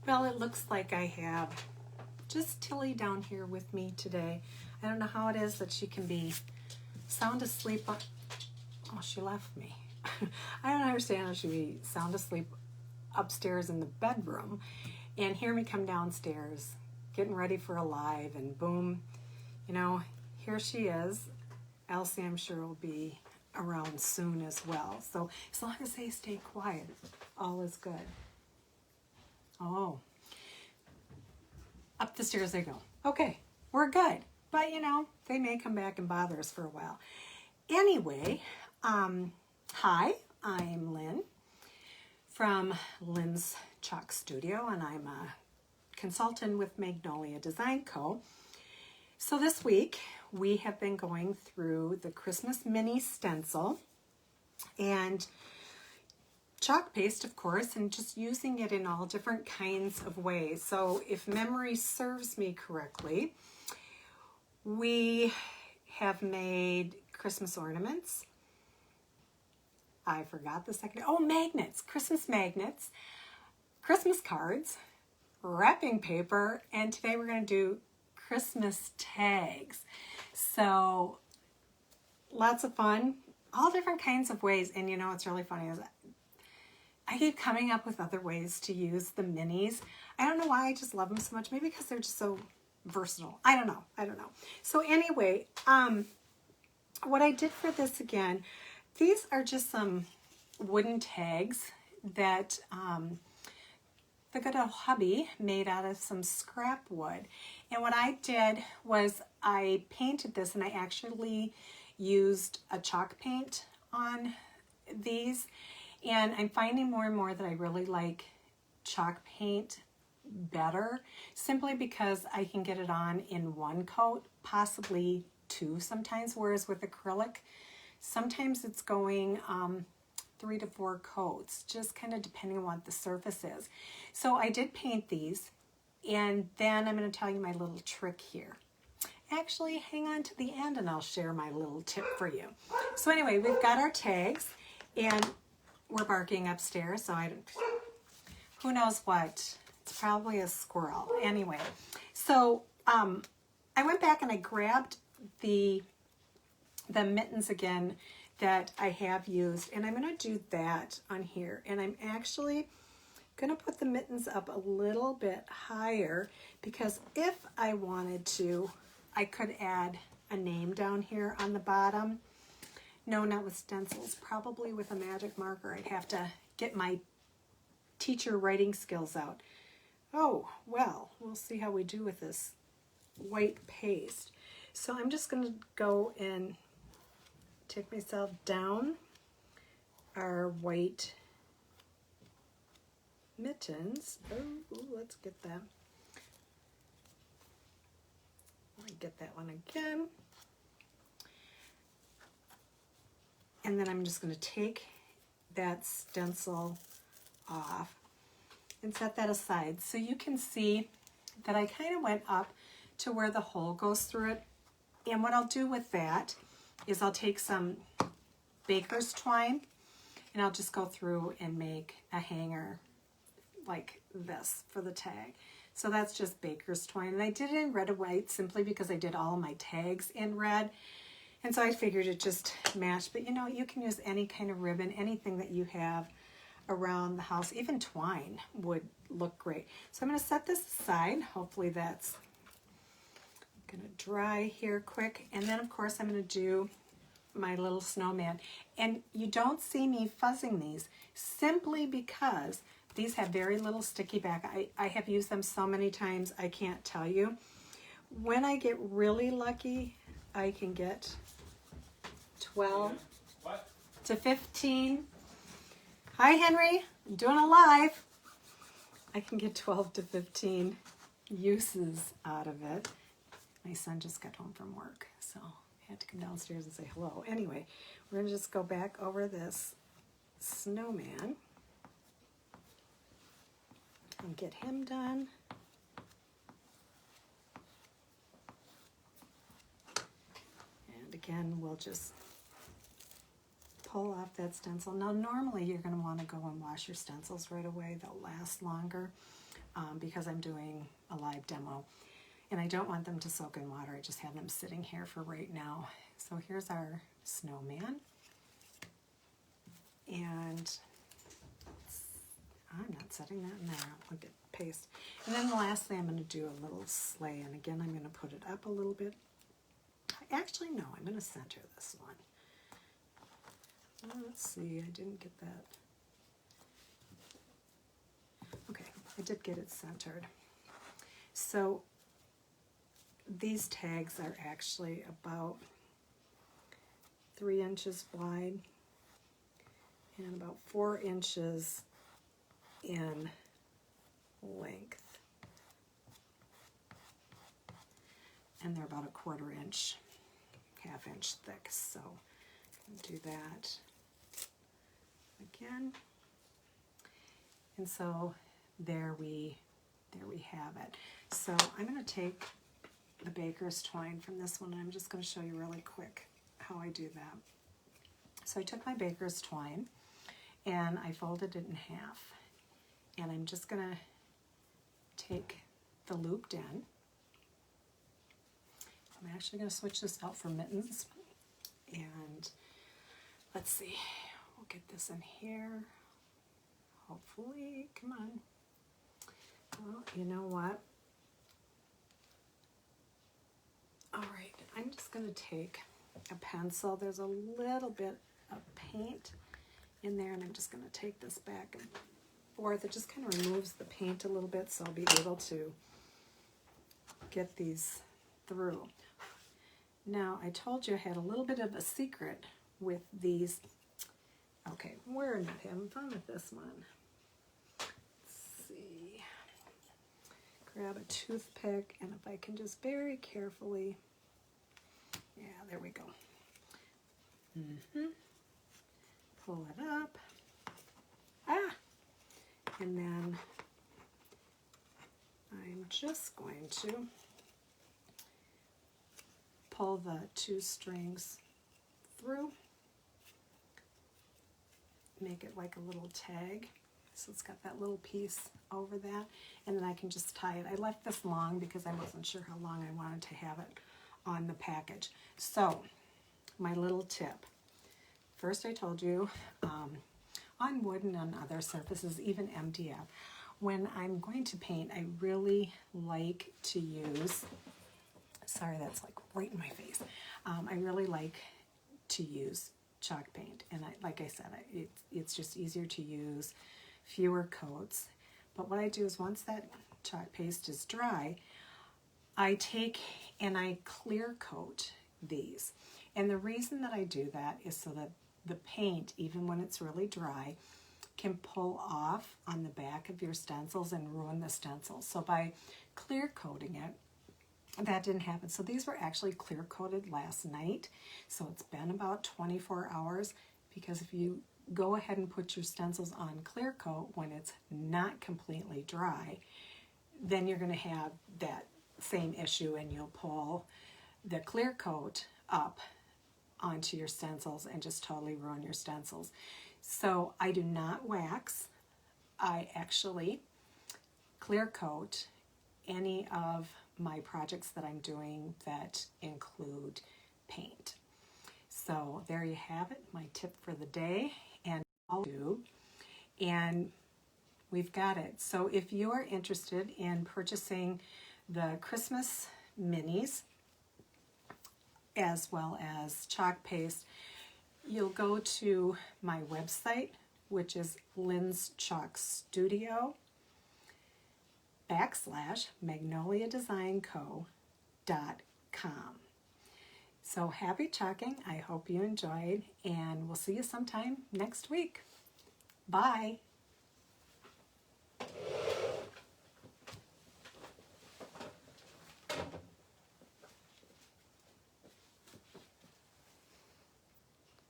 Well, it looks like I have just Tilly down here with me today. I don't know how it is that she can be sound asleep. Oh, she left me. I don't understand how she can be sound asleep upstairs in the bedroom and hear me come downstairs getting ready for a live, and boom, you know, here she is. Elsie, I'm sure, will be around soon as well. So as long as they stay quiet, all is good. Oh, up the stairs they go. Okay, we're good. But, you know, they may come back and bother us for a while. Anyway, hi, I'm Lynn from Lynn's Chalk Studio, and I'm a consultant with Magnolia Design Co. So this week, we have been going through the Christmas mini stencil and chalk paste, of course, and just using it in all different kinds of ways. So if memory serves me correctly, we have made Christmas ornaments. I forgot the second. Oh, magnets, Christmas magnets, Christmas cards, wrapping paper, and today we're going to do Christmas tags. So lots of fun, all different kinds of ways. And you know what's really funny is I keep coming up with other ways to use the minis. I don't know why, I just love them so much. Maybe because they're just so versatile. I don't know. So anyway, what I did for this again, these are just some wooden tags that the good old hubby made out of some scrap wood. And what I did was I painted this, and I actually used a chalk paint on these. And I'm finding more and more that I really like chalk paint better, simply because I can get it on in one coat, possibly two sometimes, whereas with acrylic, sometimes it's going 3 to 4 coats, just kind of depending on what the surface is. So I did paint these, and then I'm going to tell you my little trick here. Actually, hang on to the end and I'll share my little tip for you. So anyway, we've got our tags, and we're barking upstairs, so who knows what? It's probably a squirrel. Anyway, so I went back and I grabbed the mittens again that I have used, and I'm going to do that on here. And I'm actually going to put the mittens up a little bit higher, because if I wanted to, I could add a name down here on the bottom. No, not with stencils, probably with a magic marker. I'd have to get my teacher writing skills out. Oh, well, we'll see how we do with this white paste. So I'm just going to go and take myself down our white mittens. Oh, let's get that. Let me get that one again. And then I'm just going to take that stencil off and set that aside. So you can see that I kind of went up to where the hole goes through it. And what I'll do with that is I'll take some baker's twine, and I'll just go through and make a hanger like this for the tag. So that's just baker's twine. And I did it in red and white simply because I did all of my tags in red. And so I figured it just matched. But you know, you can use any kind of ribbon, anything that you have around the house. Even twine would look great. So I'm going to set this aside. Hopefully that's going to dry here quick. And then of course I'm going to do my little snowman. And you don't see me fuzzing these simply because these have very little sticky back. I have used them so many times, I can't tell you. When I get really lucky, I can get 12 to 15. Hi, Henry. I'm doing a live. I can get 12 to 15 uses out of it. My son just got home from work, so I had to come downstairs and say hello. Anyway, we're going to just go back over this snowman and get him done. And again, we'll just pull off that stencil. Now, normally you're going to want to go and wash your stencils right away. They'll last longer. because I'm doing a live demo. And I don't want them to soak in water. I just have them sitting here for right now. So here's our snowman. And I'm not setting that in there. I'll get paste. And then lastly, I'm going to do a little sleigh. And again, I'm going to put it up a little bit. Actually, no, I'm going to center this one. Let's see, I didn't get that. Okay, I did get it centered. So these tags are actually about 3 inches wide and about 4 inches in length. And they're about a 1/4 inch, 1/2 inch thick. So I'm gonna do that again. And so there we have it. So I'm going to take the baker's twine from this one, and I'm just going to show you really quick how I do that. So I took my baker's twine and I folded it in half, and I'm just going to take the looped end. I'm actually going to switch this out for mittens, and let's see, we'll get this in here. Hopefully, come on. Well, you know what? All right, I'm just going to take a pencil. There's a little bit of paint in there, and I'm just going to take this back and forth. It just kind of removes the paint a little bit, so I'll be able to get these through. Now, I told you I had a little bit of a secret with these. Okay, we're not having fun with this one. Let's see. Grab a toothpick, and if I can just very carefully, yeah, there we go. Pull it up. And then I'm just going to pull the 2 strings through, make it like a little tag. So it's got that little piece over that, and then I can just tie it. I left this long because I wasn't sure how long I wanted to have it on the package. So my little tip. First, I told you on wood and on other surfaces, even MDF, when I'm going to paint, I really like to use, sorry, that's like right in my face. I really like to use chalk paint, and like I said, it's just easier to use, fewer coats. But what I do is once that chalk paste is dry, I take and I clear coat these. And the reason that I do that is so that the paint, even when it's really dry, can pull off on the back of your stencils and ruin the stencils. So by clear coating it, that didn't happen. So these were actually clear coated last night. So it's been about 24 hours, because if you go ahead and put your stencils on clear coat when it's not completely dry, then you're going to have that same issue, and you'll pull the clear coat up onto your stencils and just totally ruin your stencils. So I do not wax. I actually clear coat any of my projects that I'm doing that include paint. So there you have it, my tip for the day, and I'll do. And we've got it. So if you are interested in purchasing the Christmas minis as well as chalk paste, you'll go to my website, which is Lynn's Chalk Studio /MagnoliaDesignCo.com. So happy chalking. I hope you enjoyed, and we'll see you sometime next week. Bye.